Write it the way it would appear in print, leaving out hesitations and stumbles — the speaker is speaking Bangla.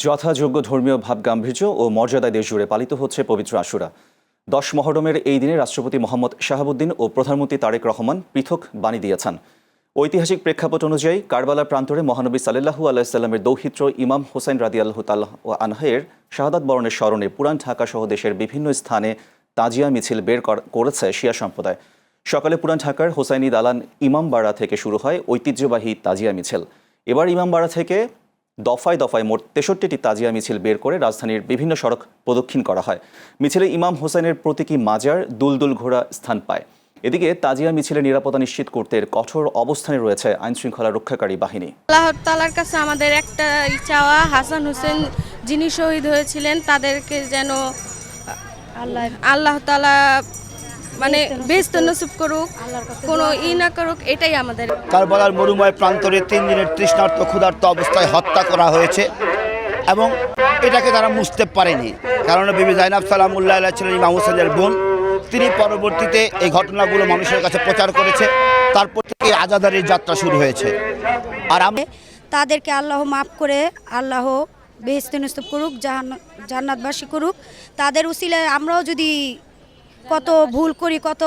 যথাযোগ্য ধর্মীয় ভাবগাম্ভীর্য ও মর্যাদায় দেশজুড়ে পালিত হচ্ছে পবিত্র আশুরা। 10 মহরমের এই দিনে রাষ্ট্রপতি মোহাম্মদ শাহাবুদ্দিন ও প্রধানমন্ত্রী তারেক রহমান পৃথক বাণী দিয়েছেন। ঐতিহাসিক প্রেক্ষাপট অনুযায়ী কারবালার প্রান্তরে মহানবী সাল্লাল্লাহু আলাইহি সাল্লামের দৌহিত্র ইমাম হোসেন রাদিয়াল্লাহু তাআলা আনহের শাহাদাত বরণের স্মরণে পুরান ঢাকা সহ দেশের বিভিন্ন স্থানে তাজিয়া মিছিল বের করেছে শিয়া সম্প্রদায়। সকালে পুরান ঢাকার হোসাইনি দালান ইমামবাড়া থেকে শুরু হয় ঐতিহ্যবাহী তাজিয়া মিছিল। এবার ইমামবাড়া থেকে দফায় দফায় মোট 63টি তাজিয়া মিছিল বের করে রাজধানীর বিভিন্ন সড়ক প্রদক্ষিণ করা হয়। মিছিলে ইমাম হোসেনের প্রতীকী মাজার দুলদুল ঘোড়া স্থান পায়। এদিকে তাজিয়া মিছিলের নিরাপত্তা নিশ্চিত করতে কঠোর অবস্থানে রয়েছে আইনশৃঙ্খলা রক্ষাকারী বাহিনী। আল্লাহ তাআলার কাছে আমাদের একটা চাওয়া, হাসান হোসেন যিনি শহীদ হয়েছিলেন তাদেরকে যেন আল্লাহ তাআলা মানে বেহেশত নসিব করুক, কোনো না করুক, এটাই আমাদের। কারবালার মরুময় প্রান্তরে 3 দিনের তৃষ্ণার্ত ক্ষুধার্ত অবস্থায় হত্যা করা হয়েছে এবং এটাকে তারা মুছতে পারেনি। কারণ বিবি জাইনাব সালামুল্লাহ আলাইহা ছিলেন ইমাম হোসেনের বোন। তিনি পরবর্তীতে এই ঘটনাগুলো মানুষের কাছে প্রচার করেছে, তারপর থেকে আজাদারির যাত্রা শুরু হয়েছে। আর আমি তাদেরকে আল্লাহ মাফ করে আল্লাহ বেহেশত নসিব করুক, জান্নাতবাসী করুক। তাদের উসিলায় আমরাও যদি কত ভুল করি, কত